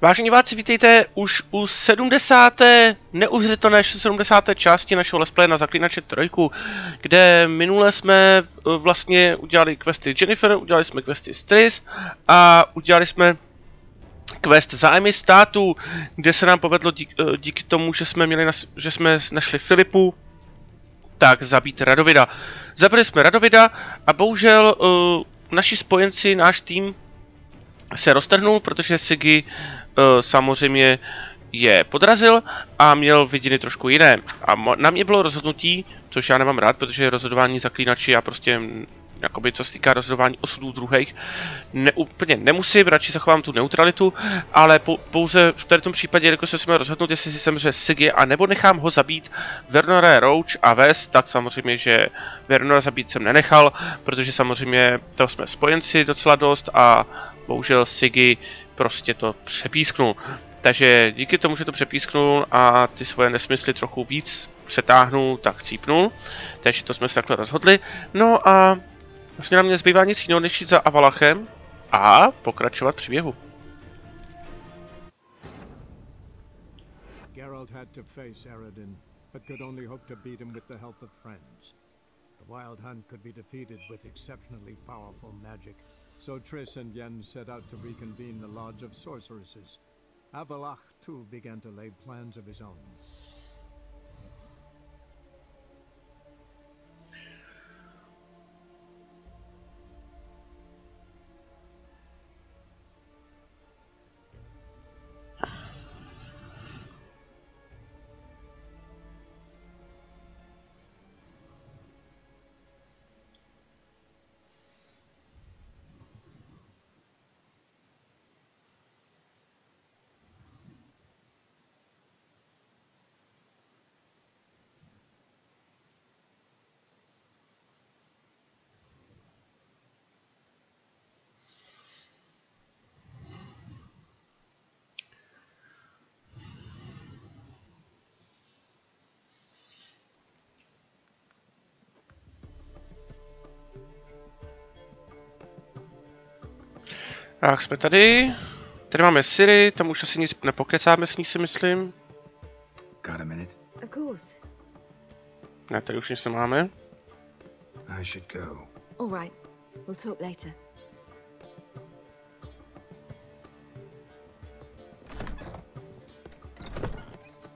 Vážení diváci, vítejte už u 70. neuvěřitelné 70. části našeho let's play na Zaklínače 3, kde minule jsme vlastně udělali questy Jennifer, udělali jsme questy s Tris a udělali jsme quest zájmy státu, kde se nám povedlo díky tomu, že jsme našli Filipu, tak zabít Radovida. Zabili jsme Radovida a bohužel naši spojenci, náš tým se roztrhnul, protože Sigi samozřejmě je podrazil a měl vidiny trošku jiné. A na mě bylo rozhodnutí, což já nemám rád, protože rozhodování zaklínači já prostě, jakoby co se týká rozhodování osudů druhých, úplně nemusím, radši zachovám tu neutralitu, ale pouze v tomto případě, jako se jsme rozhodnout, jestli si zemře Sigi, a nebo nechám ho zabít Vernora, Roach a Wes, tak samozřejmě, že Vernora zabít jsem nenechal, protože samozřejmě to jsme spojenci docela dost a bohužel Sigi prostě to přepísknul. Takže díky tomu, že to přepísknul a ty svoje nesmysly trochu víc přetáhnul, tak chcípnul. Takže to jsme se takhle rozhodli. No a vlastně na mě zbývá nic jiného, než jít za Avallac'hem a pokračovat příběhu. Geralt had to face Eredin, but could only hope to beat him with the help of friends. The Wild Hunt could be defeated with exceptionally powerful magic, so Triss and Yen set out to reconvene the Lodge of Sorceresses. Avallac'h too began to lay plans of his own. Tak jsme tady. Tady máme Siri, tam už asi nic nepokecáme s ní, si myslím. Got a minute? Of course. Ne, tady už nic nemáme. I should go. All right. We'll talk later.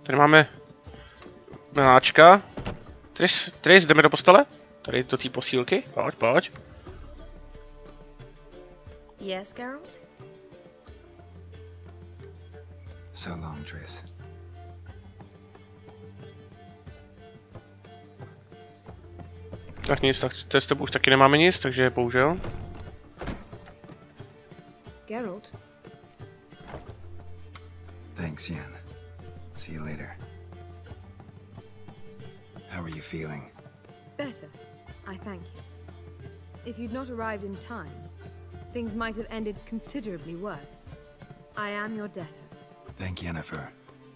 Tady máme miláčka. Tris, jdeme do postele? Tady do té posílky. Pojď, pojď. Yes, Geralt? So long, Triss. Tak nic, tak to s tebou už taky nemáme nic, takže bohužel. Geralt? Thanks, Yen. See you later. How are you feeling? Better. I thank you. If you'd not arrived in time, things might have ended considerably worse. I am your debtor. Thank Yennefer.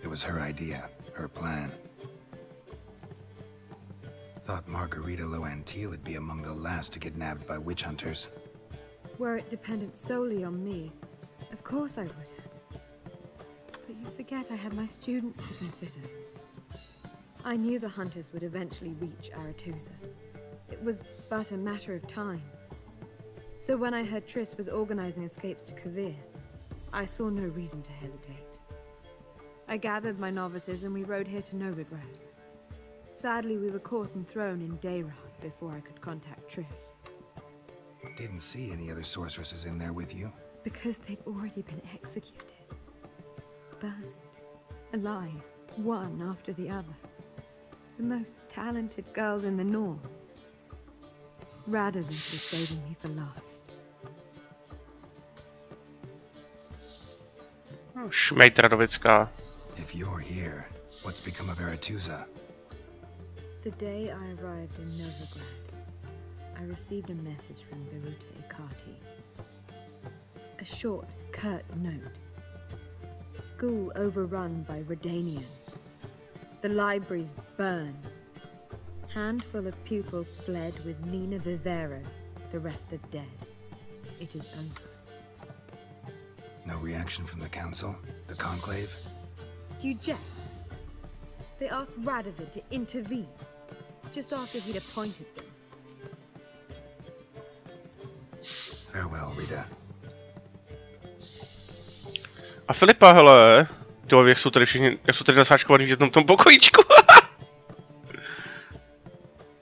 It was her idea, her plan. Thought Margarita Loantile would be among the last to get nabbed by witch hunters. Were it dependent solely on me, of course I would have. But you forget I had my students to consider. I knew the hunters would eventually reach Aretusa. It was but a matter of time. So when I heard Triss was organizing escapes to Kavir, I saw no reason to hesitate. I gathered my novices and we rode here to Novigrad. Sadly, we were caught and thrown in Dayrad before I could contact Triss. Didn't see any other sorceresses in there with you? Because they'd already been executed. Burned. Alive. One after the other. The most talented girls in the North. Radovid was saving me for last. Šmejd Radovická. If you're here, what's become of Aretusa? The day I arrived in Novigrad, I received a message from Birute Ikati. A short, curt note. School overrun by Redanians. The libraries burned. Handful of pupils fled with Nina Vivero. The rest are dead. It is over. No reaction from the council? The Conclave? Do you jest? They asked Radovid to intervene, just after he'd appointed them. Farewell, Rita. A Filipa, hele, to jak jsou tady všichni, jak jsou tady nasáčkovaný v jednom tom pokojíčku.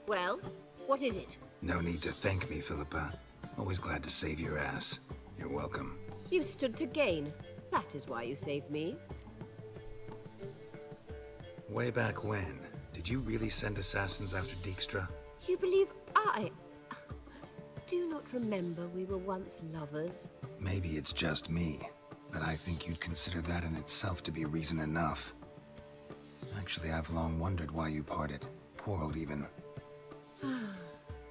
Well, what is it? No need to thank me, Philippa. Always glad to save your ass. You're welcome. You stood to gain. That is why you saved me. Way back when, did you really send assassins after Dijkstra? You believe I... Do not remember we were once lovers. Maybe it's just me, but I think you'd consider that in itself to be reason enough. Actually, I've long wondered why you parted. Quarreled even.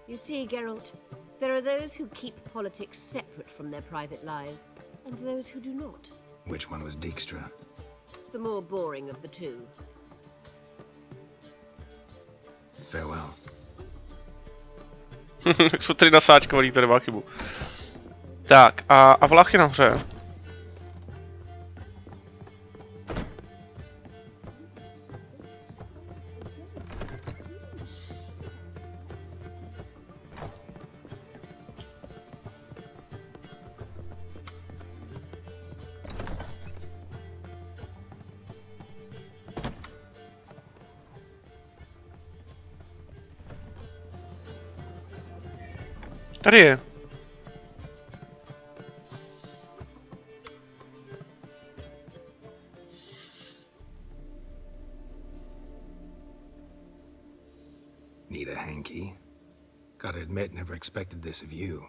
You see, Geralt, there are those who keep politics separate from their private lives, and those who do not. Which one was Dijkstra? The more boring of the two. Farewell. Jsou tady nasáčkovaný, to nemá chybu. Tak, a Avallac'h je nahoře. Tady je. Need a hanky? Gotta admit, never expected this of you.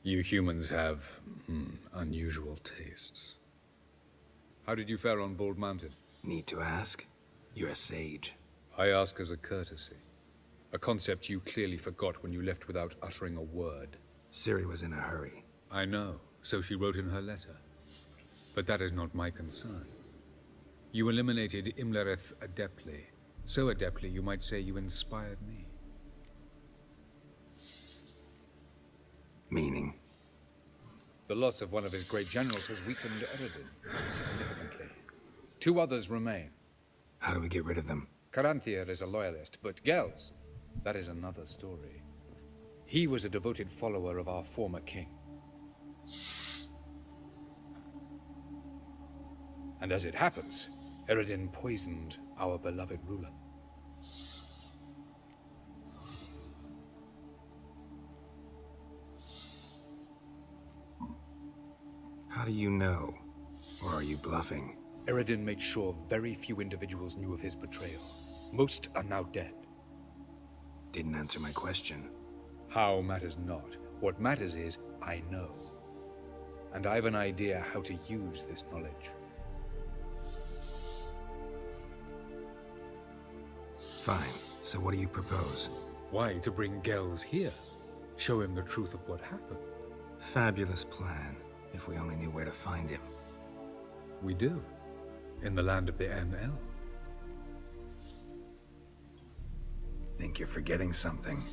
You humans have unusual tastes. How did you fare on Bald Mountain? Need to ask? You're a sage. I ask as a courtesy. A concept you clearly forgot when you left without uttering a word. Ciri was in a hurry. I know, so she wrote in her letter. But that is not my concern. You eliminated Imlerith adeptly. So adeptly, you might say you inspired me. Meaning? The loss of one of his great generals has weakened Eredin significantly. 2 others remain. How do we get rid of them? Caranthir is a loyalist, but Geels, that is another story. He was a devoted follower of our former king. And as it happens, Eredin poisoned our beloved ruler. How do you know? Or are you bluffing? Eredin made sure very few individuals knew of his betrayal. Most are now dead. Didn't answer my question. How matters not. What matters is, I know. And I have an idea how to use this knowledge. Fine. So what do you propose? Why, to bring Geels here. Show him the truth of what happened. Fabulous plan, if we only knew where to find him. We do. In the land of the Aen Elle. Think you're forgetting something.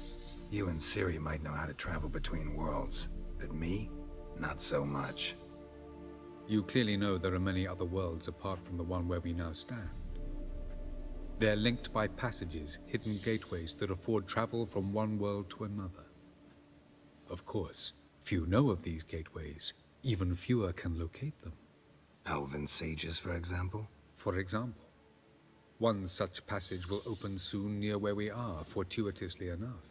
You and Ciri might know how to travel between worlds, but me? Not so much. You clearly know there are many other worlds apart from the one where we now stand. They're linked by passages, hidden gateways that afford travel from one world to another. Of course, few know of these gateways. Even fewer can locate them. Elven sages, for example? For example. One such passage will open soon near where we are, fortuitously enough.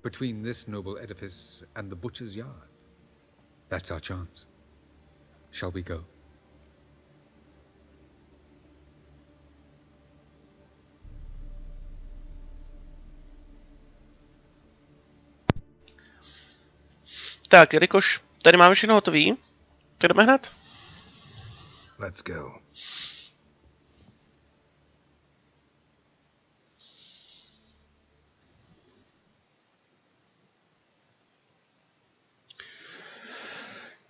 Between this noble edifice and the butcher's yard. That's our chance. Shall we go? Tak, jelikož tady máme všechno hotový, tak jdeme hned. Let's go.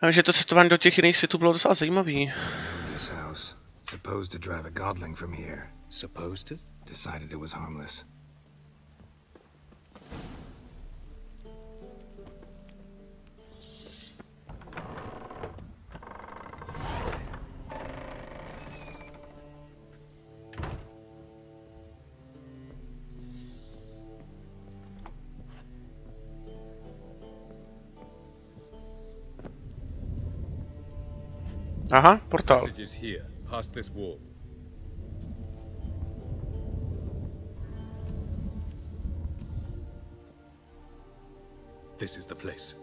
A že to cestování do těch jiných světů bylo docela zajímavý. This house. Supposed to drive a godling from here. Supposed to? Decided it was harmless. Aha, portál. Passage is here, past this wall. This is the place.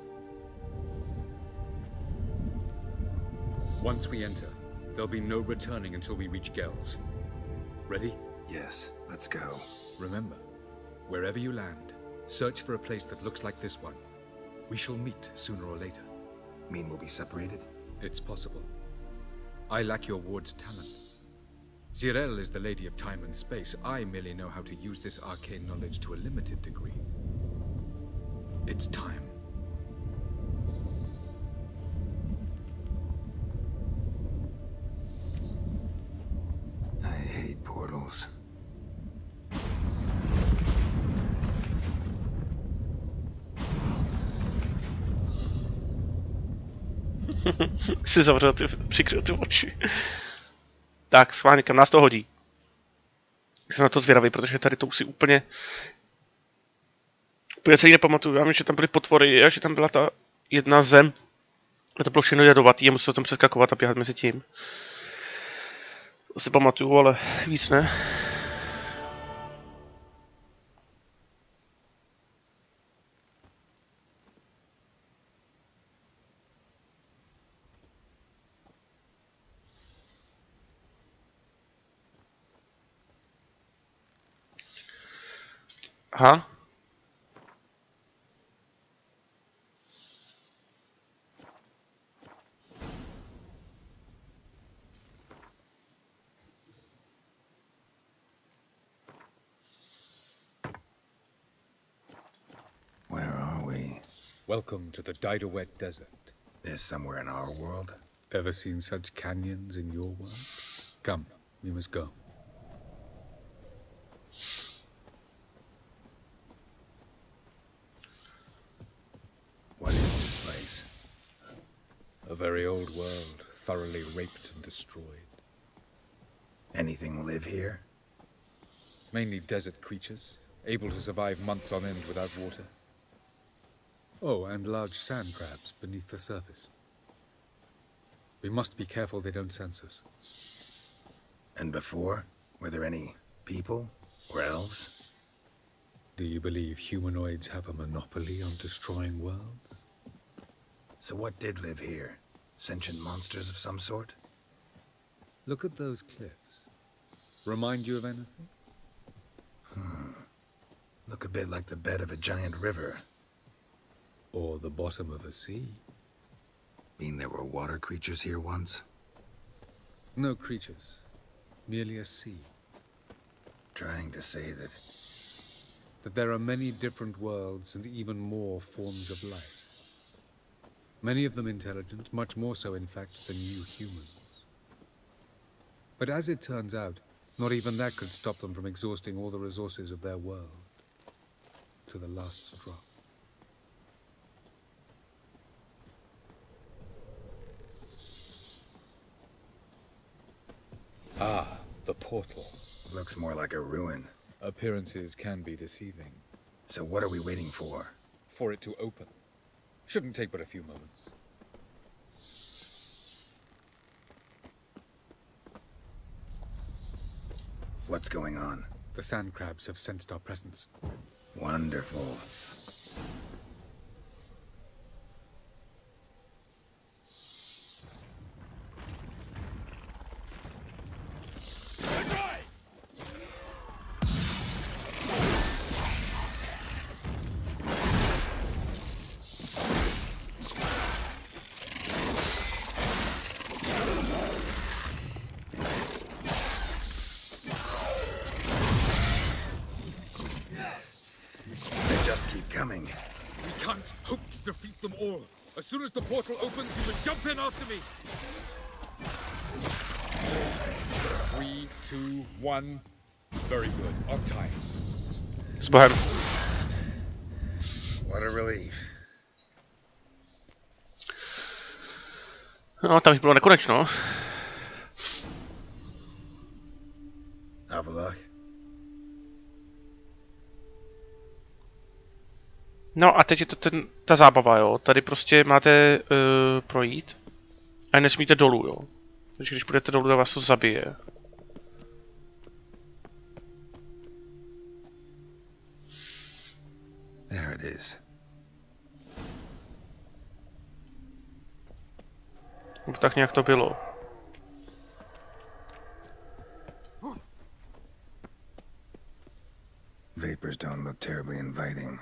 Once we enter, there'll be no returning until we reach Geels. Ready? Yes, let's go. Remember, wherever you land, search for a place that looks like this one. We shall meet sooner or later. Mean we'll be separated? It's possible. I lack your ward's talent. Aen Elle is the lady of time and space. I merely know how to use this arcane knowledge to a limited degree. It's time. I hate portals. Si zavřel přikryl ty oči. Tak, schválně, kam nás to hodí. Jsem na to zvědavý, protože tady to už si úplně se jí nepamatuju. Já vím, že tam byly potvory a že tam byla ta jedna zem. A to bylo všechno jedovatý a musel tam přeskakovat a běhat mezi tím. To si pamatuju, ale víc ne. Aha. Where are we? Welcome to the Dejte desert. This somewhere in our world? Ever seen such canyons in your world? Come, we must go. What is this place? A very old world, thoroughly raped and destroyed. Anything live here? Mainly desert creatures, able to survive months on end without water. Oh, and large sand crabs beneath the surface. We must be careful they don't sense us. And before? Were there any people? Or elves? Do you believe humanoids have a monopoly on destroying worlds? So what did live here? Sentient monsters of some sort? Look at those cliffs. Remind you of anything? Look a bit like the bed of a giant river. Or the bottom of a sea? Mean there were water creatures here once? No creatures. Merely a sea. Trying to say that... That there are many different worlds and even more forms of life. Many of them intelligent, much more so in fact than you humans. But as it turns out, not even that could stop them from exhausting all the resources of their world. To the last drop. Ah, the portal. Looks more like a ruin. Appearances can be deceiving. So what are we waiting for? For it to open. Shouldn't take but a few moments. What's going on? The sand crabs have sensed our presence. Wonderful. Coming. We can't hope to defeat them all. As soon as the portal opens, you must jump in after me. 3, 2, 1. Very good. On time. Zbohem. What a relief. No, tam jich bylo nekonečno. Avallac'h. No a teď je to ta zábava, jo. Tady prostě máte projít a nesmíte dolů, jo. Takže když budete dolů, tak vás to zabije. There it is. Tak nějak to bylo. Vapors don't look terribly inviting.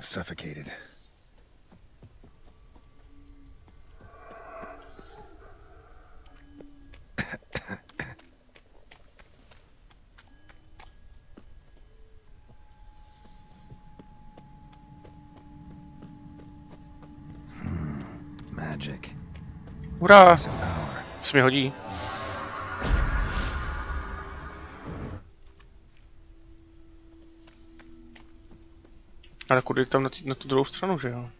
Suffocated. Magic. Hurá! Se mi hodí. Ale kudy tam na tu druhou stranu, že jo?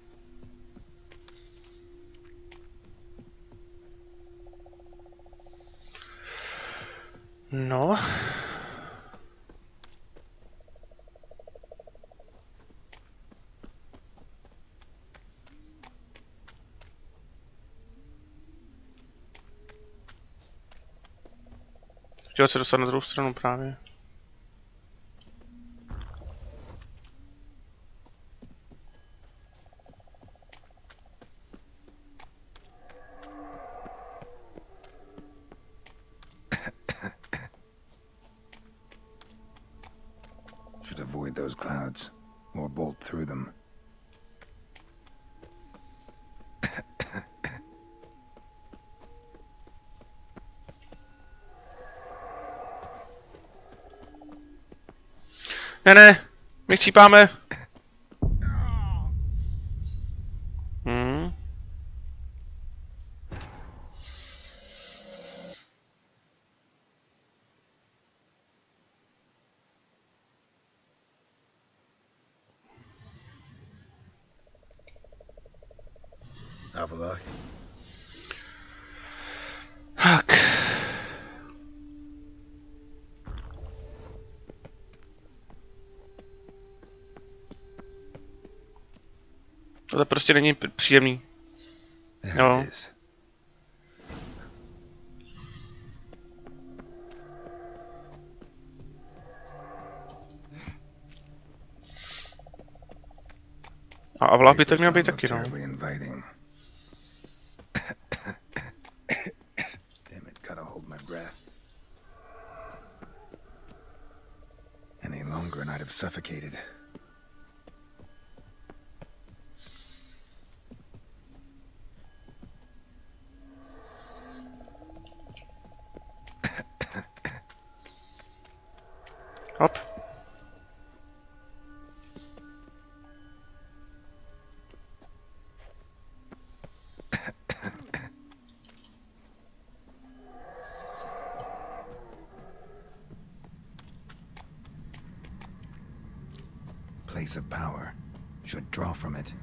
No. Chtěl se dostat na druhou stranu právě. Avoid those clouds, or bolt through them. Ne, my chcípáme. Avallac'h. Tak. To prostě není příjemný. No. A Avallac'h by tak měl být taky, no. Any longer and I'd have suffocated. Hop. Place of power should draw from it.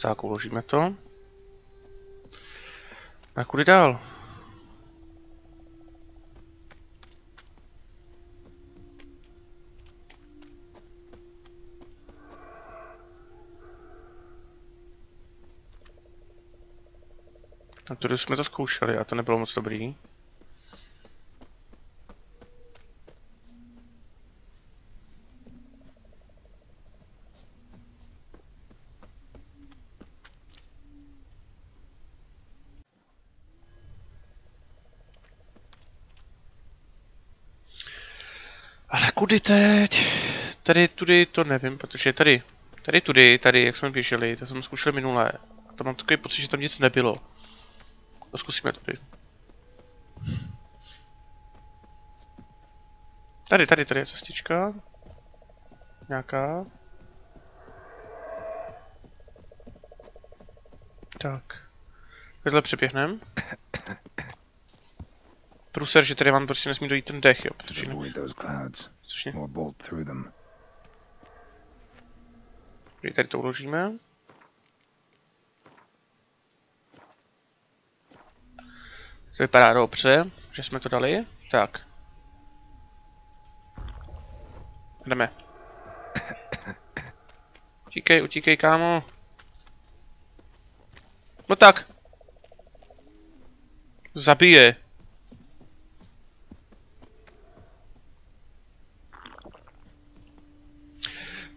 Tak, uložíme to. A kudy dál? A tady jsme to zkoušeli a to nebylo moc dobrý. Ale kudy teď? Tady, tudy, to nevím, protože tady, tudy, jak jsme běželi, to jsme zkoušeli minulé. A tam mám takový pocit, že tam nic nebylo. To zkusíme tady. Tady je cestička. Nějaká. Tak. Takhle přeběhnem. Průser, že tady mám prostě nesmí dojít ten dech, jo, protože což tady to uložíme. To vypadá dobře, že jsme to dali. Tak. Jdeme. Utíkej, kámo. No tak. Zabije.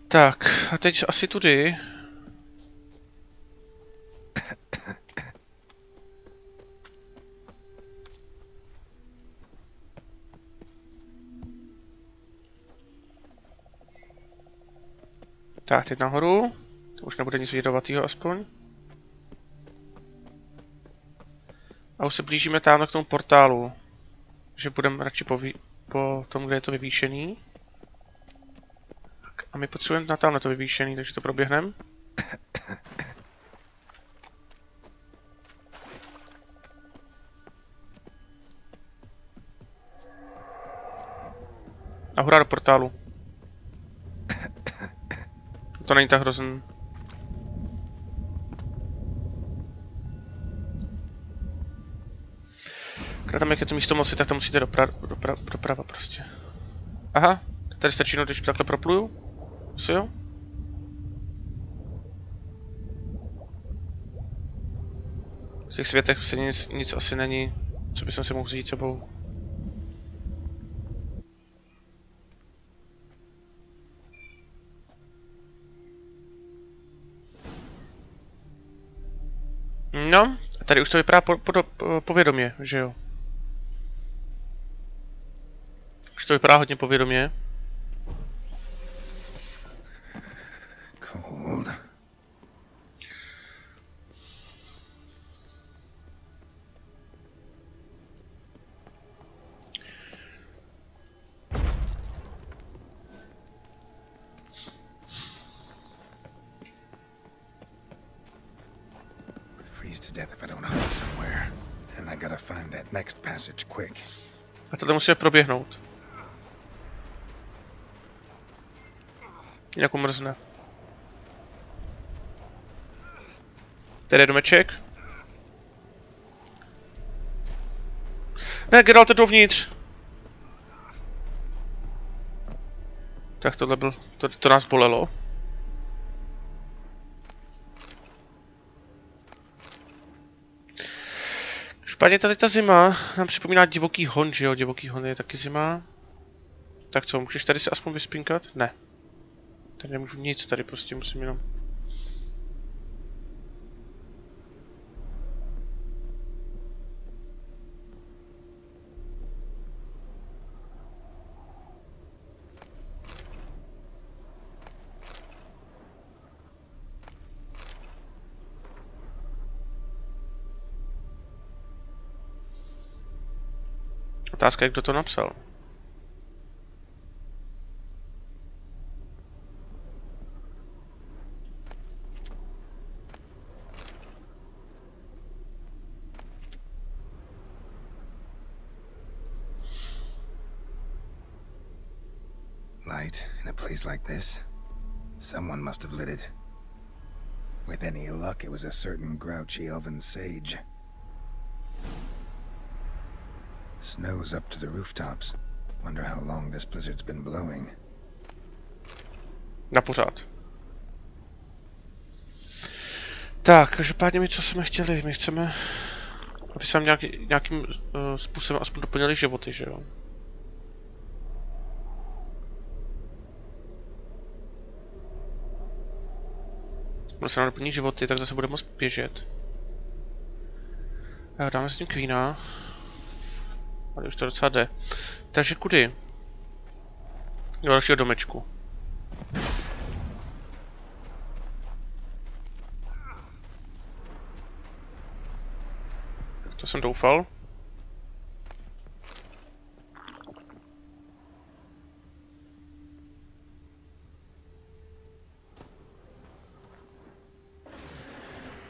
Tak, a teď asi tudy. Tak, teď nahoru. To už nebude nic jedovatýho aspoň. A už se blížíme tam k tomu portálu. Že budeme radši po tom, kde je to vyvýšený. A my potřebujeme na tamhle to vyvýšený, takže to proběhneme. A hurá do portálu. To není tak hrozný. Když tam jak je to místo moci, tak to musíte doprava prostě. Aha, tady stačí, když takhle propluju. Asi jo? V těch světech se nic asi není, co bych si mohl vzít sebou. No, a tady už to vypadá povědomě, že jo? Už to vypadá hodně povědomě. Cold. Freeze to death if I don't hide somewhere. And I gotta find that next passage quick. A tohle musíme proběhnout. Jinak umrzne. Tady je domeček. Ne, Geralt je dovnitř. Tak tohle byl, to nás bolelo. Špatně tady ta zima nám připomíná divoký hon, že jo? Divoký hon je taky zima. Tak co, můžeš tady se aspoň vyspinkat? Ne. Tady nemůžu nic, tady prostě musím jenom... Otázka je, kdo to napsal. Light in a place like this? Someone must have lit it. With any luck, it was a certain grouchy elven sage. Snow's up to the rooftops. Wonder how long this blizzard's been blowing. Na pořád. Tak, každopádně my co jsme chtěli? My chceme, aby se nám nějakým způsobem aspoň doplnili životy, že jo? Když se nám doplní životy, tak zase budeme moct běžet. Tak dáme s tím Queena. Ale už to docela jde. Takže kudy? Do dalšího domečku. To jsem doufal.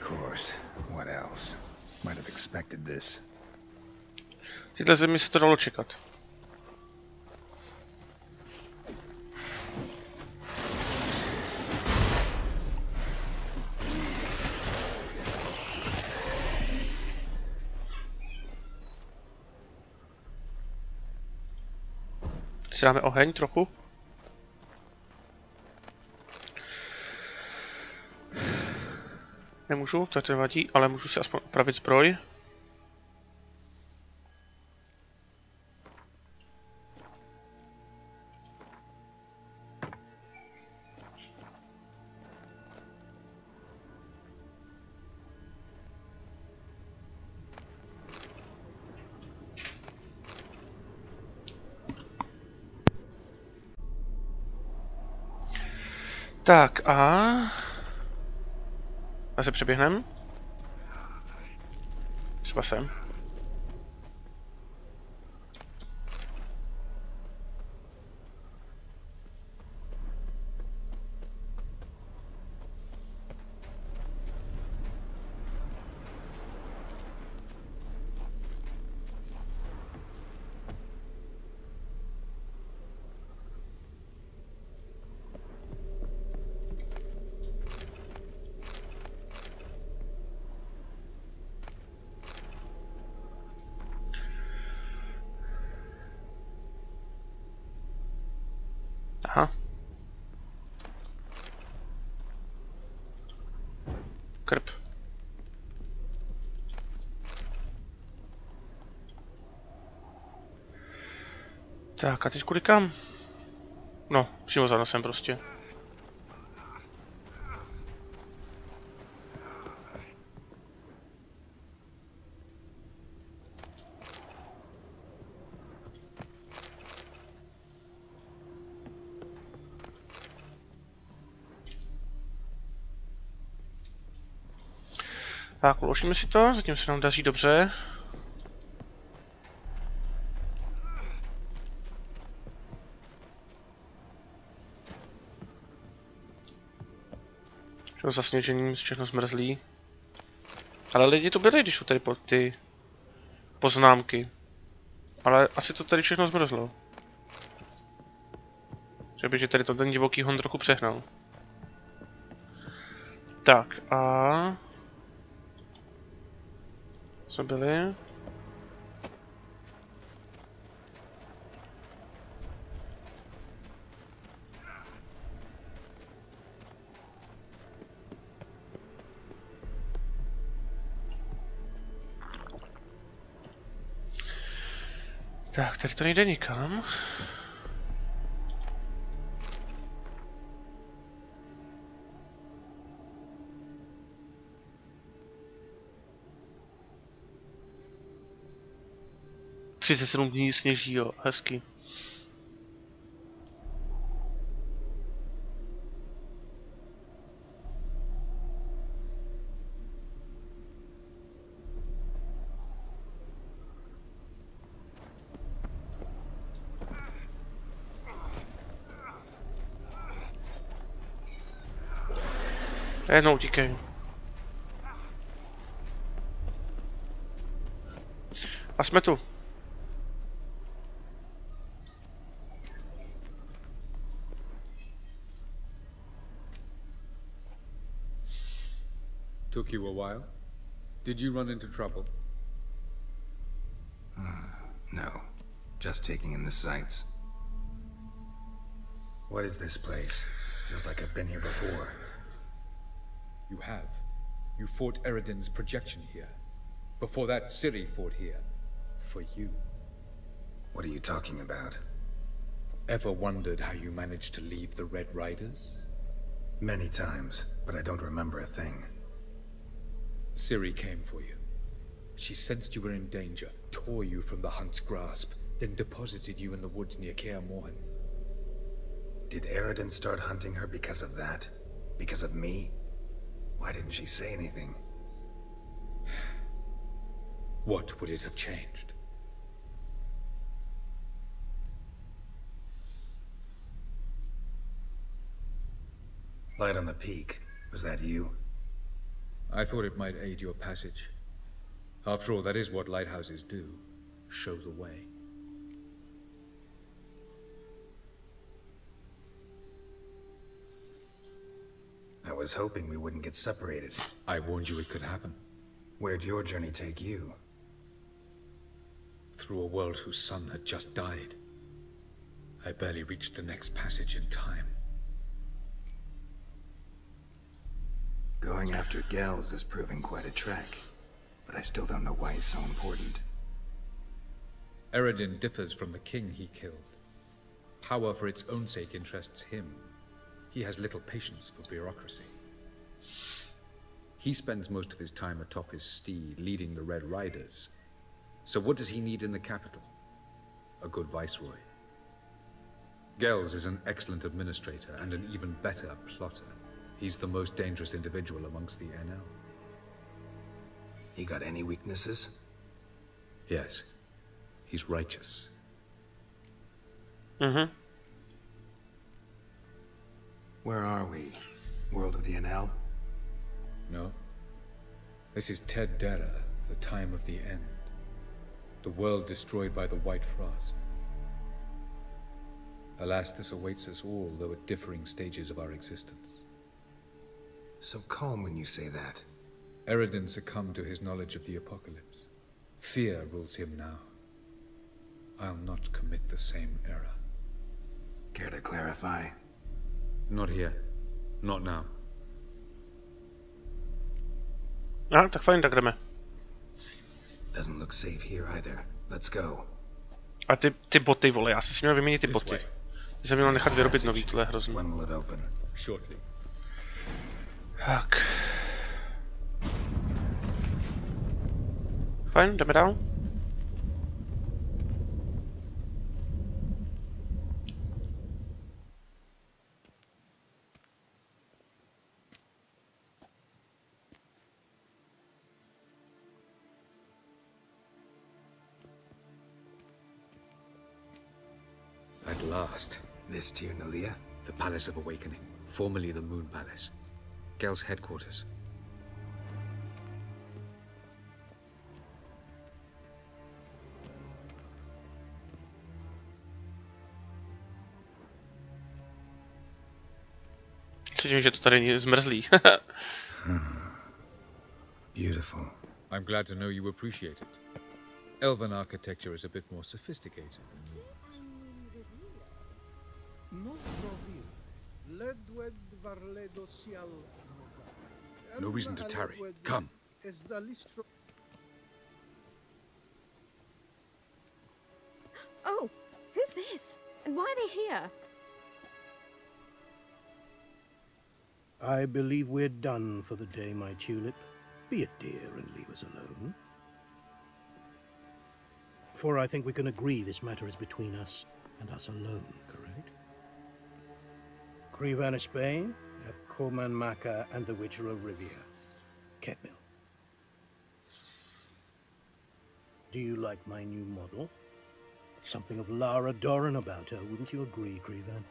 course. What else? Might have expected this. Tyhle zemi se to dalo čekat. Si dáme oheň trochu. Nemůžu, to nevadí, ale můžu si aspoň upravit zbroj. Tak a... Zase přeběhnem. Třeba sem. Aha. Krb. Tak a teď kudy kam? No, přímo za nosem prostě. Tak, uložíme si to, zatím se nám daří dobře. Všechno zasněžením, všechno zmrzlý. Ale lidi tu byli, když jsou tady pod ty poznámky. Ale asi to tady všechno zmrzlo. Třeba, že tady to ten divoký hon trochu přehnal. Tak a... Co byli? Tak, tady to nejde nikam. Třicet 7 dní sněží, jo, hezky. No, utíkej. A jsme tu. Took you a while? Did you run into trouble? No. Just taking in the sights. What is this place? Feels like I've been here before. You have. You fought Eredin's projection here. Before that, Ciri fought here. For you. What are you talking about? Ever wondered how you managed to leave the Red Riders? Many times, but I don't remember a thing. Ciri came for you. She sensed you were in danger, tore you from the Hunt's grasp, then deposited you in the woods near Kaer Morhen. Did Eredin start hunting her because of that? Because of me? Why didn't she say anything? What would it have changed? Light on the peak. Was that you? I thought it might aid your passage. After all, that is what lighthouses do. Show the way. I was hoping we wouldn't get separated. I warned you it could happen. Where'd your journey take you? Through a world whose sun had just died. I barely reached the next passage in time. Going after Geels is proving quite a trek, but I still don't know why he's so important. Eredin differs from the king he killed. Power for its own sake interests him. He has little patience for bureaucracy. He spends most of his time atop his steed, leading the Red Riders. So what does he need in the capital? A good viceroy. Geels is an excellent administrator and an even better plotter. He's the most dangerous individual amongst the Aen Elle. He got any weaknesses? Yes. He's righteous. Mhm. Where are we? World of the Aen Elle? No. This is Ted Dara, the time of the end. The world destroyed by the White Frost. Alas, this awaits us all, though at differing stages of our existence. So calm when you say that. Eredin succumbed to his knowledge of the apocalypse. Fear rules him now. I'll not commit the same error. Care to clarify? Not here. Not now. Tak fajn, tak jdeme. Doesn't look safe here either. Let's go. A ty boty, vole, já si měl vyměnit ty boty. Ty jsem měl nechat vyrobit nový, tohle je hrozný. When will it open? Shortly. Tak. Fajn, jdeme dál. At last. This Tirnalia? The Palace of Awakening, formerly the Moon Palace. Geels' headquarters. Cítím, že to tady je zmrzlý. Beautiful. I'm glad to know you appreciate it. Elven architecture is a bit more sophisticated than yours. No reason to tarry. Come. Oh, who's this? And why are they here? I believe we're done for the day, my tulip. Be a dear and leave us alone. For I think we can agree this matter is between us and us alone, correct? Crevan of Spain, at Coman Maca and the Witcher of Rivia. Ketmill. Do you like my new model? Something of Lara Doran about her, wouldn't you agree, Crevan?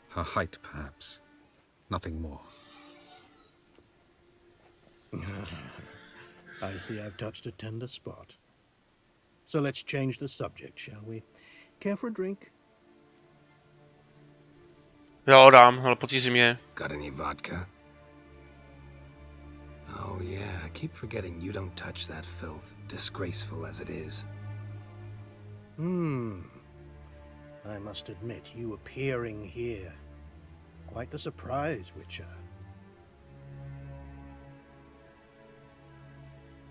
Her height, perhaps. Nothing more. I see I've touched a tender spot. So let's change the subject, shall we? Care for a drink? Jo, dám, ale po té zimě. Got any vodka? Oh yeah, I keep forgetting you don't touch that filth, disgraceful as it is. I must admit, you appearing here. Quite the surprise, Witcher.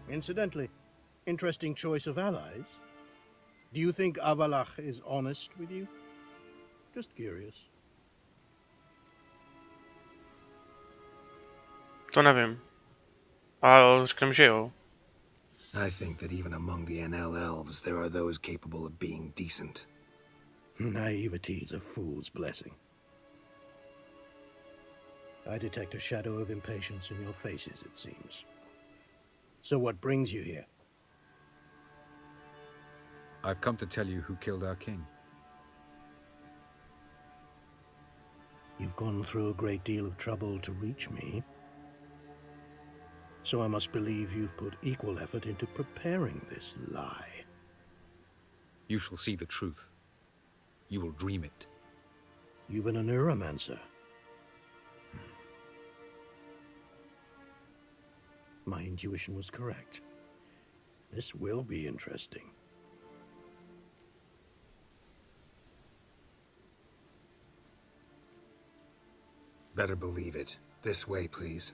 Incidentally, interesting choice of allies. Do you think Avallac'h is honest with you? Just curious. To nevím. A řekneme, že jo. I think that even among the Aen Elle elves, there are those capable of being decent. Naivety is a fool's blessing. I detect a shadow of impatience in your faces, it seems. So what brings you here? I've come to tell you who killed our king. You've gone through a great deal of trouble to reach me. So I must believe you've put equal effort into preparing this lie. You shall see the truth. You will dream it. You've been a neuromancer. My intuition was correct. This will be interesting. Better believe it. This way, please.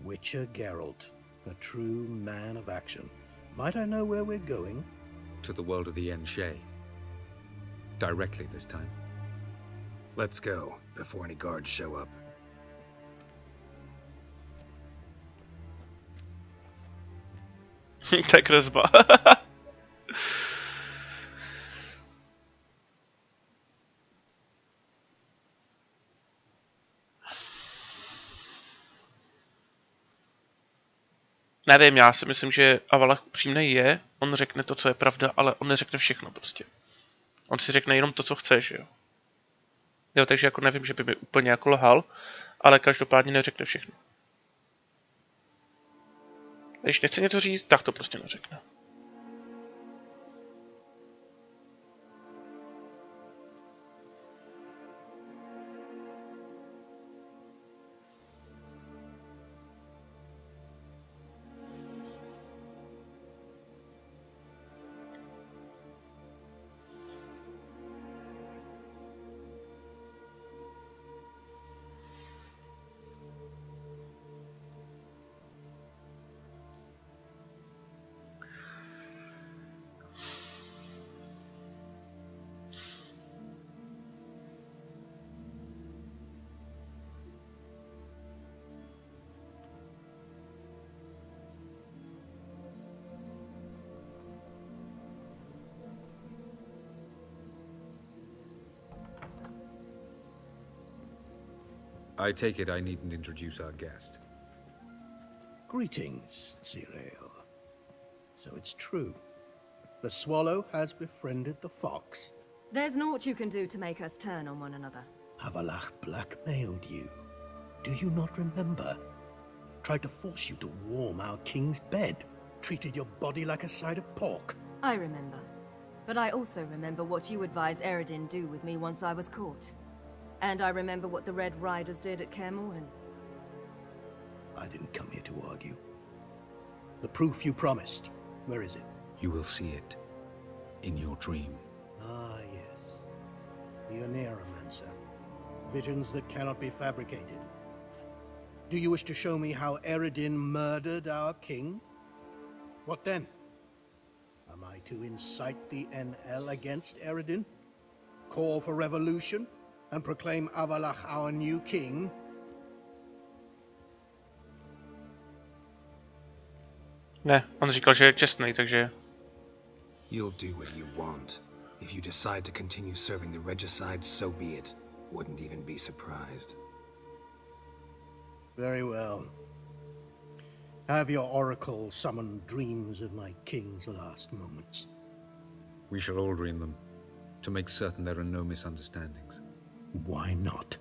Witcher Geralt, a true man of action. Might I know where we're going? To the world of the Aen Elle. Directly this time. Let's go, before any guards show up. To je kresba. Nevím, já si myslím, že Avallac'h upřímnej je, on řekne to, co je pravda, ale on neřekne všechno prostě. On si řekne jenom to, co chce, že jo. Jo, takže jako nevím, že by mi úplně jako lhal, ale každopádně neřekne všechno. Když nechce něco říct, tak to prostě neřekne. I take it I needn't introduce our guest. Greetings, Cyril. So it's true. The swallow has befriended the fox. There's naught you can do to make us turn on one another. Avallac'h blackmailed you. Do you not remember? Tried to force you to warm our king's bed. Treated your body like a side of pork. I remember. But I also remember what you advised Eredin do with me once I was caught. And I remember what the Red Riders did at Kaer Morhen. I didn't come here to argue. The proof you promised, where is it? You will see it. In your dream. Ah, yes. The Neuromancer. Visions that cannot be fabricated. Do you wish to show me how Eredin murdered our king? What then? Am I to incite the Aen Elle against Eredin? Call for revolution? And proclaim Avallac'h our new king? Ne, on říkal, že je čestný, takže... You'll do what you want. If you decide to continue serving the regicide, so be it. Wouldn't even be surprised. Very well. Have your oracle summon dreams of my king's last moments. We shall all dream them, to make certain there are no misunderstandings. Why not?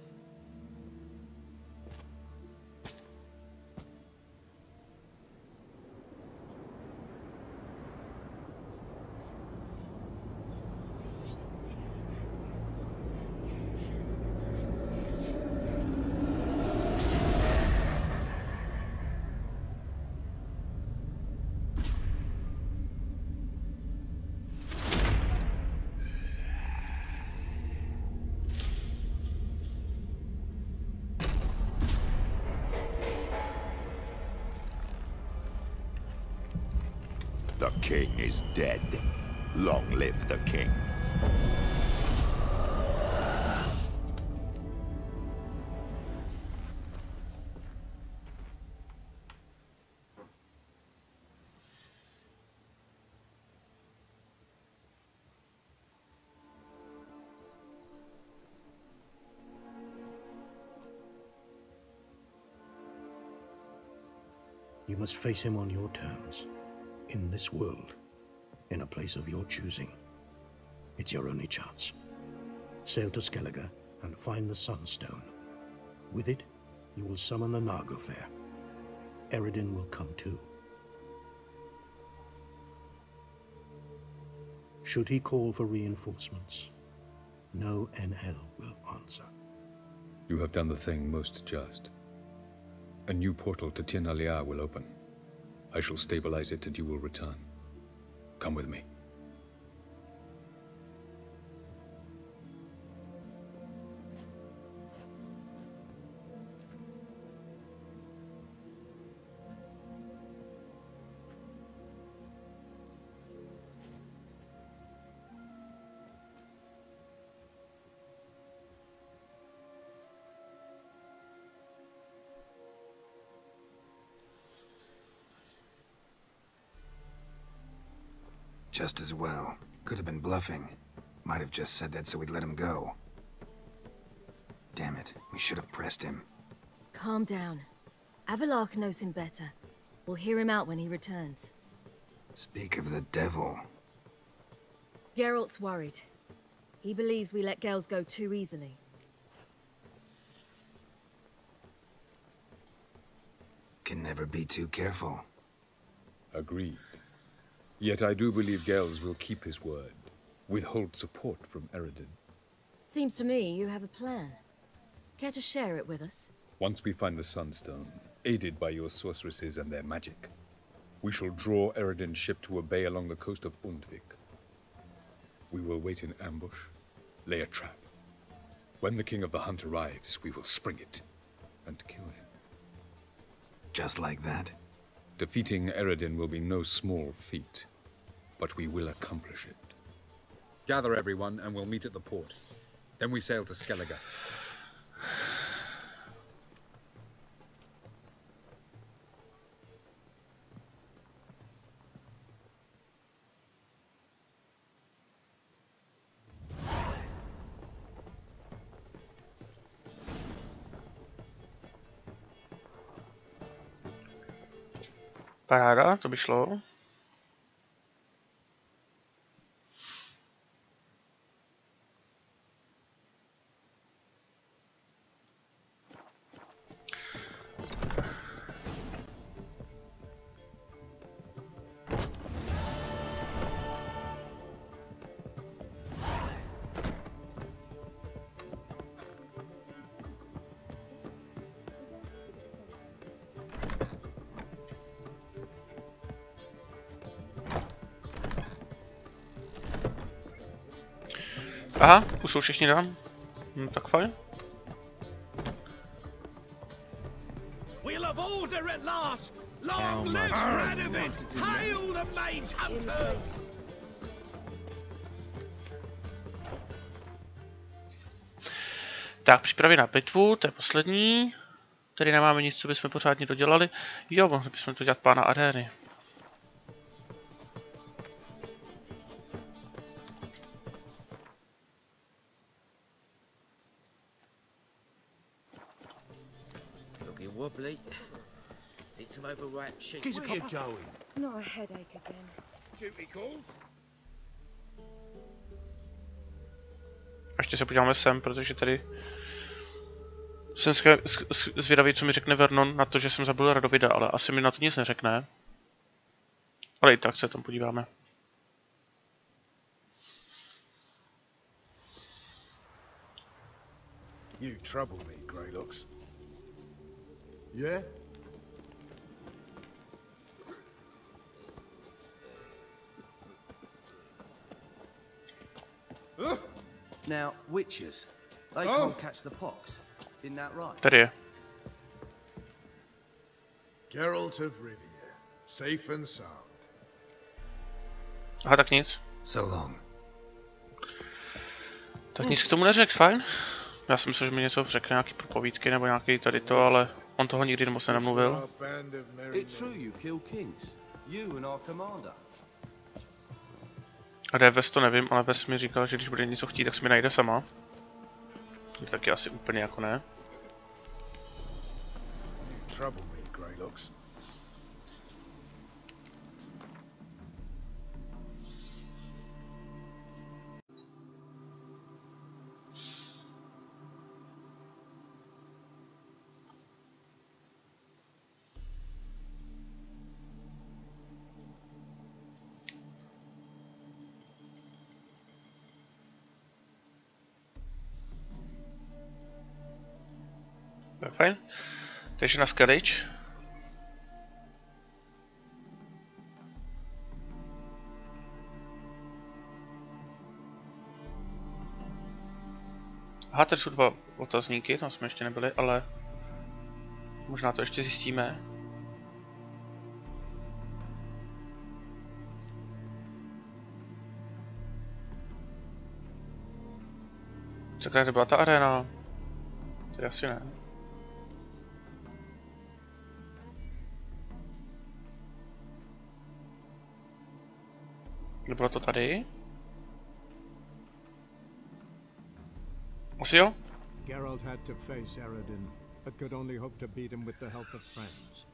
The king is dead. Long live the king. You must face him on your terms. In this world. In a place of your choosing. It's your only chance. Sail to Skellige and find the Sunstone. With it, you will summon the Nagelfair. Eredin will come too. Should he call for reinforcements, no Aen Elle will answer. You have done the thing most just. A new portal to Tien Alia will open. I shall stabilize it and you will return. Come with me. Just as well. Could have been bluffing. Might have just said that so we'd let him go. Damn it, we should have pressed him. Calm down. Avallac'h knows him better. We'll hear him out when he returns. Speak of the devil. Geralt's worried. He believes we let Geels go too easily. Can never be too careful. Agreed. Yet I do believe Geels will keep his word. Withhold support from Eredin. Seems to me you have a plan. Care to share it with us? Once we find the Sunstone, aided by your sorceresses and their magic, we shall draw Eredin's ship to a bay along the coast of Undvik. We will wait in ambush, lay a trap. When the King of the Hunt arrives, we will spring it and kill him. Just like that? Defeating Eredin will be no small feat, but we will accomplish it. Gather everyone and we'll meet at the port. Then we sail to Skellige. Paráda, to by šlo. Aha, už jsou všichni tam. Tak fajn. We'll have order at last. Long live Radovid. Hail the mage hunters. Tak, připravy na bitvu, to je poslední. Tady nemáme nic, co bychom pořádně dodělali. Jo, mohli bychom to dělat pána arény. Wobbly. Need some overripe sheets. Where you going? Not a headache again. Duty calls. Ještě se podíváme sem, protože tady jsem zvědavý, co mi řekne Vernon na to, že jsem zabil Radovida, ale asi mi na to nic neřekne. Ale i tak se tam podíváme. You trouble me, Greylocks. Yeah? Now, witches, they can't catch the pox. Isn't that right? Tady je. Geralt of Rivia, safe and sound. Aha, tak nic. So long. Tak nic k tomu neřekl, fajn. Já jsem myslel, že mi něco řekne, nějaký povídky nebo nějaký tady to, ale on toho nikdy moc nenamluvil. It's true you kill kings. You and our commander. A Ves to nevím, ale Ves mi říkal, že když bude něco chtít, tak se mi najde sama. Taky asi úplně jako ne. Trouble me, Greylocks. fajn. Takže na Skalič. Aha, tady jsou 2 otazníky, tam jsme ještě nebyli, ale možná to ještě zjistíme. Sakra, kde byla ta arena? Tady asi ne. Nebylo to tady? Asi jo? Geralt had to face Eredin, but could only hope to beat him with the help of friends.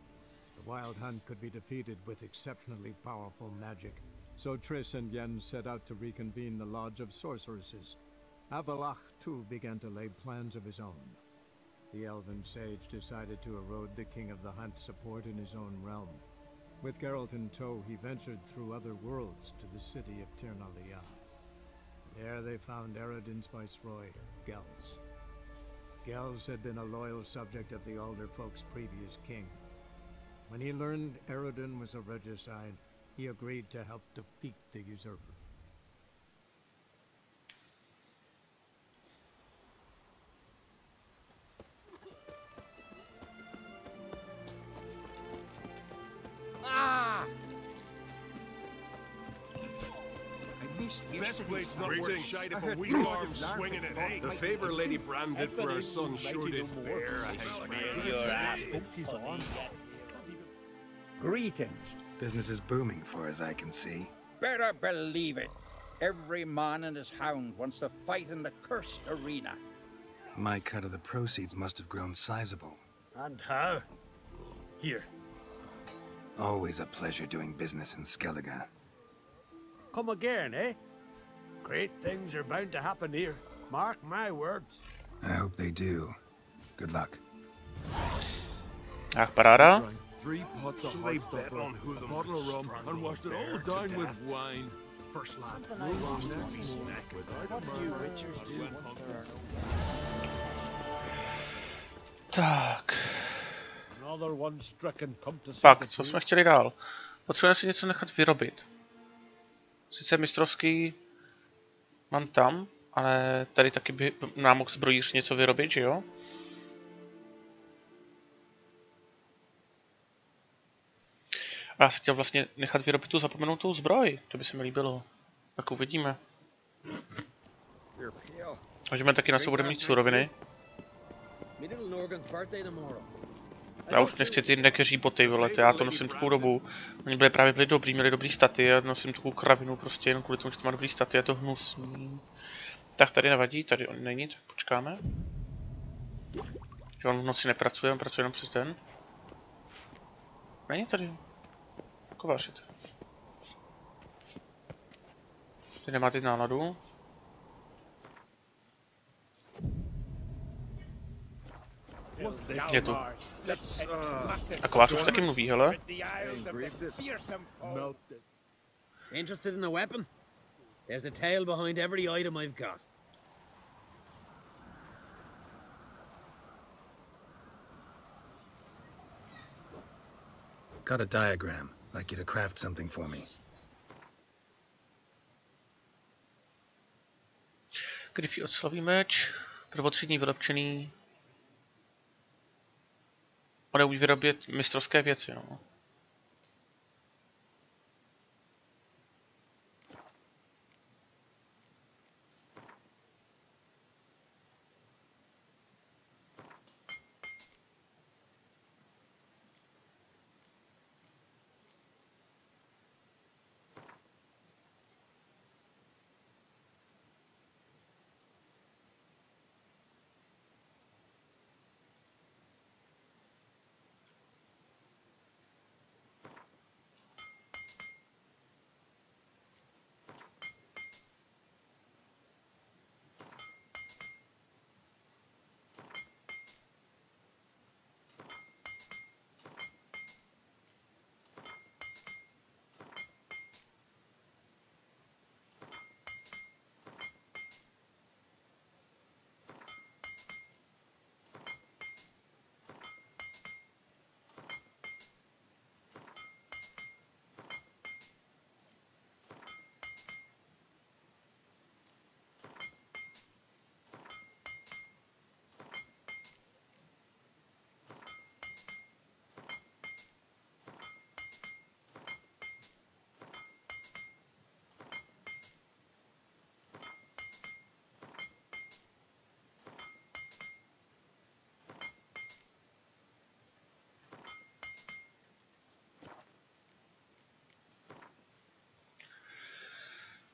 The Wild Hunt could be defeated with exceptionally powerful magic, so Triss and Yen set out to reconvene the Lodge of Sorceresses. Avallac'h too began to lay plans of his own. The elven sage decided to erode the King of the Hunt's support in his own realm. With Geralt in tow, he ventured through other worlds to the city of Tir na Liah. There they found Eredin's viceroy, Geels. Geels had been a loyal subject of the Alder folk's previous king. When he learned Eredin was a regicide, he agreed to help defeat the usurper. Best place not worth shite if a wee arm swinging it, eh? The favor Lady Brand did for her son sure did bear a Greetings. Business is booming for as I can see. Better believe it. Every man and his hound wants to fight in the cursed arena. My cut of the proceeds must have grown sizable. And how? Here. Always a pleasure doing business in Skellige. Come again, eh? Great things are bound to happen here. Mark my words. I hope they do. Good luck. Ach, paráda. 3 pots of hot stuff, a bottle of rum, and washed it all down with wine. First lad. Tak. Pak, co jsme chtěli dál? Potřebujeme si něco nechat vyrobit. Sice mistrovský mám tam, ale tady taky by nám mohl zbrojíř něco vyrobit, že jo? A já si chtěl vlastně nechat vyrobit tu zapomenutou zbroj, to by se mi líbilo. Tak uvidíme. Můžeme taky na co budeme mít suroviny. Já už nechci ty nekeří boty, vole, já to nosím takovou dobu. Oni byli dobrý, měli dobrý staty, já nosím takovou kravinu prostě jenom kvůli tomu, že to má dobrý staty, je to hnusný. Tak tady nevadí, tady on není, tak počkáme. Že on v noci nepracuje, on pracuje jenom přes den. Není tady. Kovářit. Ty nemá teď náladu. Je tu. A kovář už taky mluví, hele. Interested in a weapon? There's a tale behind every item I've got. Got a diagram. Like you to craft something for me. Kryfý odslový meč, prvotřídní vylepčený. On neumí vyrobit mistrovské věci, no.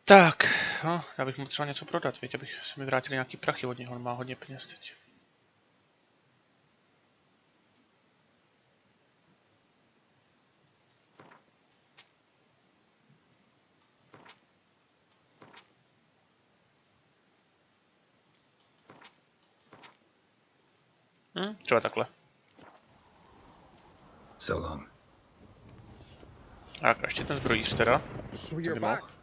Tak, no, já bych mu třeba něco prodat, víte, abych se mi vrátili nějaký prachy od něho, on má hodně peněz teď. Třeba takhle. So long. A ještě ten zbrojíř teda. So you're back.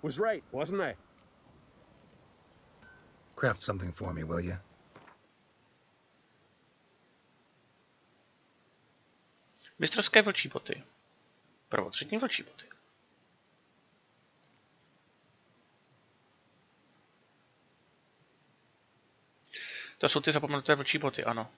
Was right, wasn't I? Craft something for me, will you? Mistrovské vlčí boty. Prvotřídní vlčí boty. To jsou ty zapomenuté vlčí boty, ano.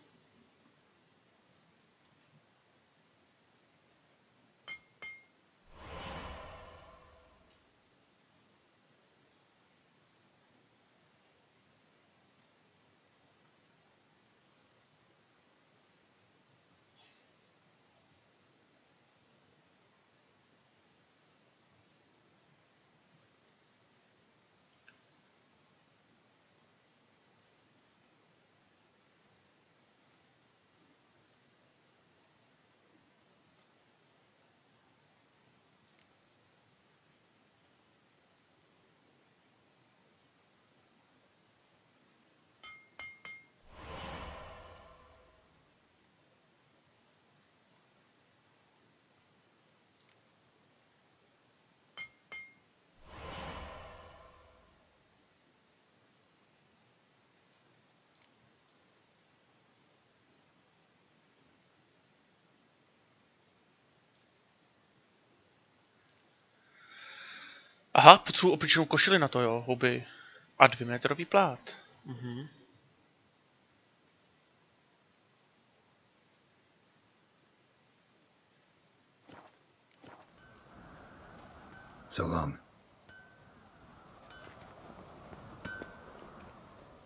Aha, potřebuji obyčejnou košili na to, jo, huby. A 2metrový plát. So long.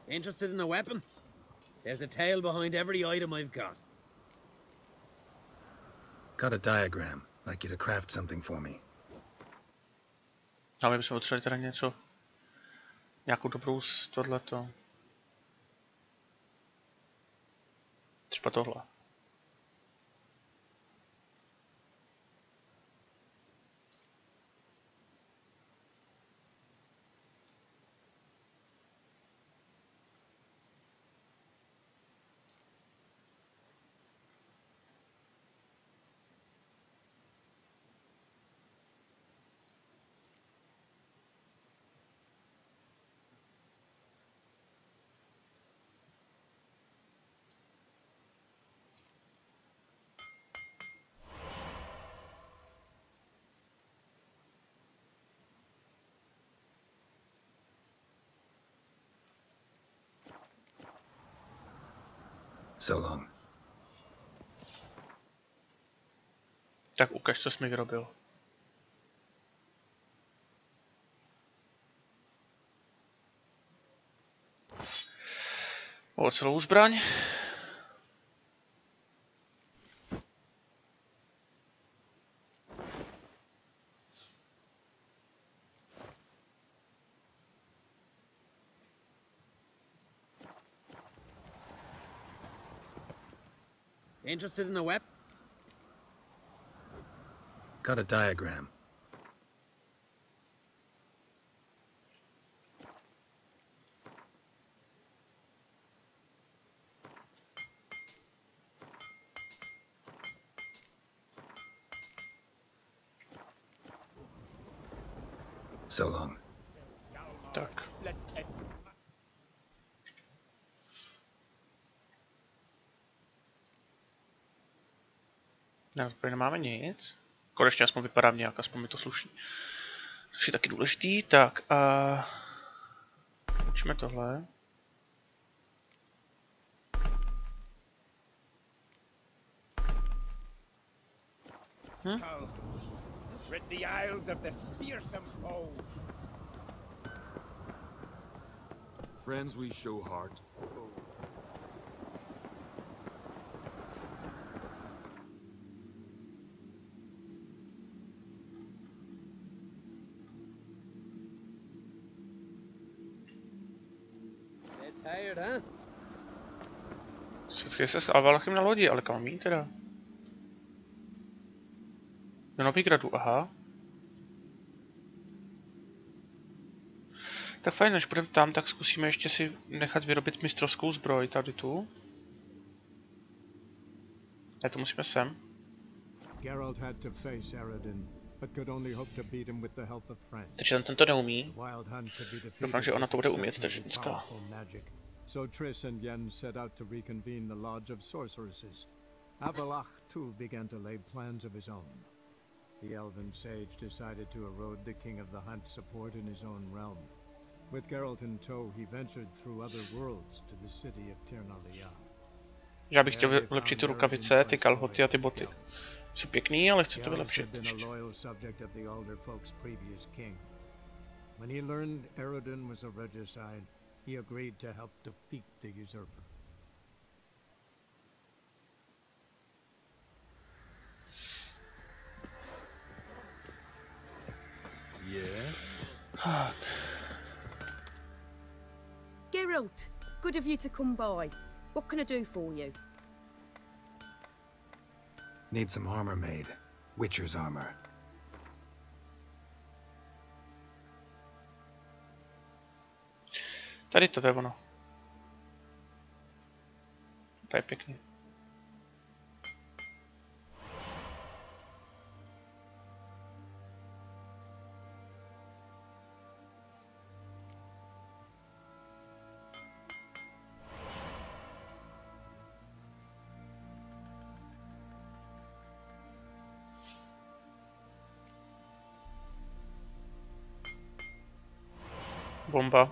Interested in a weapon? There's a tale behind every item I've got. Got a diagram. Like you to craft something for me. A my bychom potřebovali teda něco. Nějakou dobrou z tohleto. Třeba tohle. So long. Tak ukaž, co jsi mi vyrobil. O celou zbraň. Interested in a weapon? Got a diagram. So long. Tak. Ne, tady nemáme nic. Konečně aspoň vypadám nějak, aspoň mi to sluší. Což je taky důležitý. Tak a... Učíme tohle. Rid the isles of this fearsome foe. Friends we show heart. Tired, huh? Setkej se s Avallachem na lodi, ale kam jí teda? Do Novigradu, aha. Tak fajn, než budeme tam, tak zkusíme ještě si nechat vyrobit mistrovskou zbroj, tady tu. A to musíme sem. Geralt had to face Eredin, but could only hope to beat him with the help of friends. Takže ten to neumí. Doufám, že ona to bude umět, ta ženská. So Triss and Yen set out to reconvene the Lodge of Sorceresses. Avallac'h too began to lay plans of his own. The elven sage decided to erode the King of the Hunt support in his own realm. With Geralt in tow, he ventured through other worlds to the city of Tirnalia. Já bych chtěl vylepšit ty rukavice, ty kalhoty a ty boty. Jsou pěkný, ale chci to vylepšit. When he learned Eredin was a regicide, he agreed to help defeat the usurper. Yeah? Geralt, good of you to come by. What can I do for you? Need some armor made. Witcher's armor. Tady to je ono. To je pěkný. Bomba.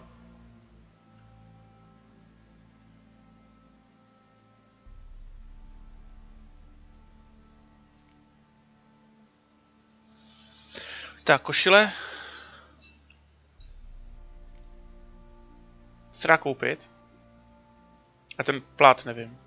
Tak, košile. Se dá koupit. A ten plát nevím.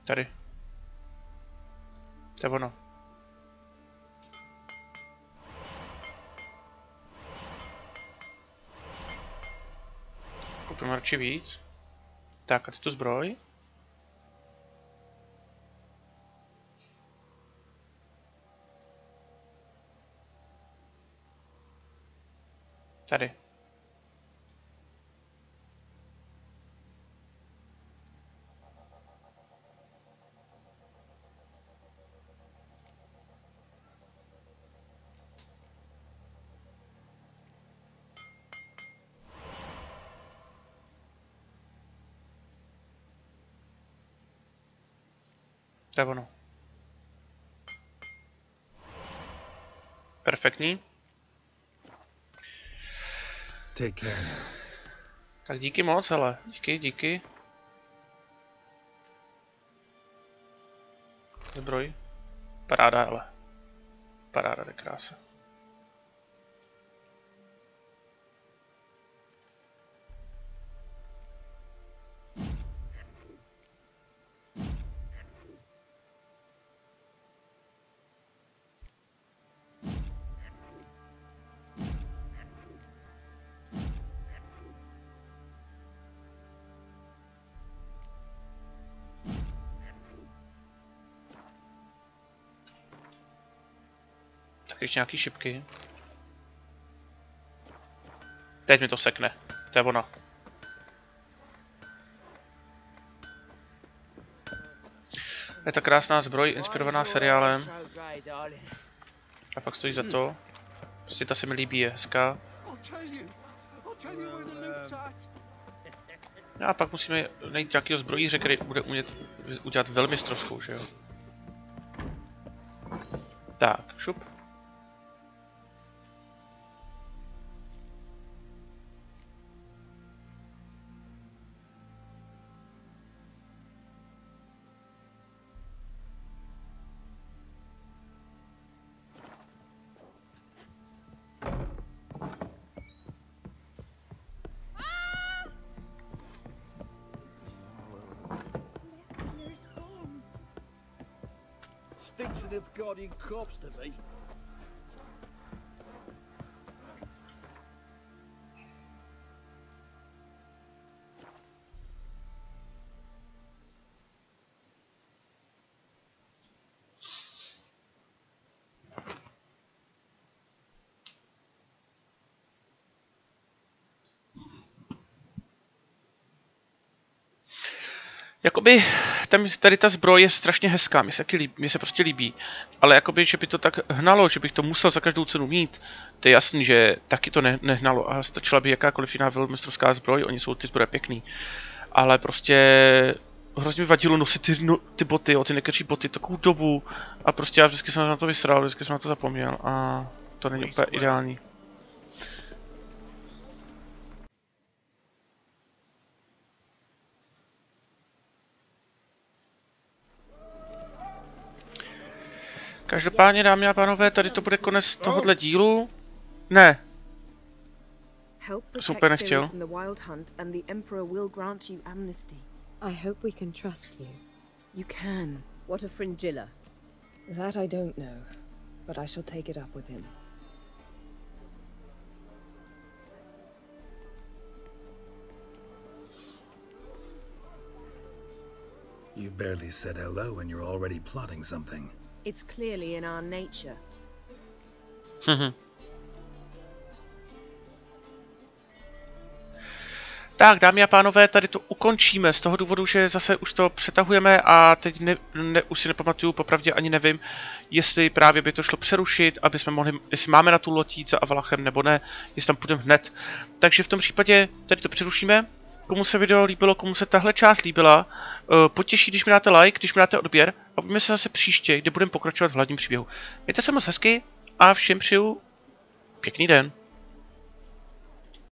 Tady. To je ono. Koupíme radši víc. Tak a ty tu zbroj. Tady. To je ono. Perfektní. Tak díky moc, hele. Díky. Zbroj. Paráda, hele. Paráda, to je krása. Ještě nějaký šipky. Teď mi to sekne. To je ona. Je ta krásná zbroj, inspirovaná seriálem. A pak stojí za to. Prostě ta se mi líbí, je hezká. A pak musíme najít nějakého zbrojíře, který bude umět udělat velmistrovskou, že jo? Tak, šup. Stinks of guardian corpse to me. Jakoby tady ta zbroj je strašně hezká, mně se prostě líbí, ale jakoby, že by to tak hnalo, že bych to musel za každou cenu mít, to je jasný, že taky to nehnalo a stačila by jakákoliv jiná velmistrovská zbroj, oni jsou ty zbroje pěkný, ale prostě hrozně mi vadilo nosit ty boty, ty nekrčí boty takovou dobu a prostě já vždycky jsem na to vysral, vždycky jsem na to zapomněl a to není úplně ideální. Každopádně, dámy a pánové, tady to bude konec tohohle dílu. Ne. Super nechtěl. I hope we can trust you. You can. What a fringilla. That I don't know, but I shall take it up with him. You barely said hello and you're already plotting something. It's clearly in our nature. Tak, dámy a pánové, tady to ukončíme z toho důvodu, že zase už to přetahujeme a teď už si nepamatuju, popravdě ani nevím, jestli právě by to šlo přerušit, aby jsme mohli, jestli máme na tu loď jít za Avallachem nebo ne, jestli tam půjdeme hned. Takže v tom případě tady to přerušíme. Komu se video líbilo, komu se tahle část líbila, potěší, když mi dáte like, když mi dáte odběr a uvidíme se zase příště, kde budeme pokračovat v hlavním příběhu. Mějte se moc hezky a všem přeju pěkný den.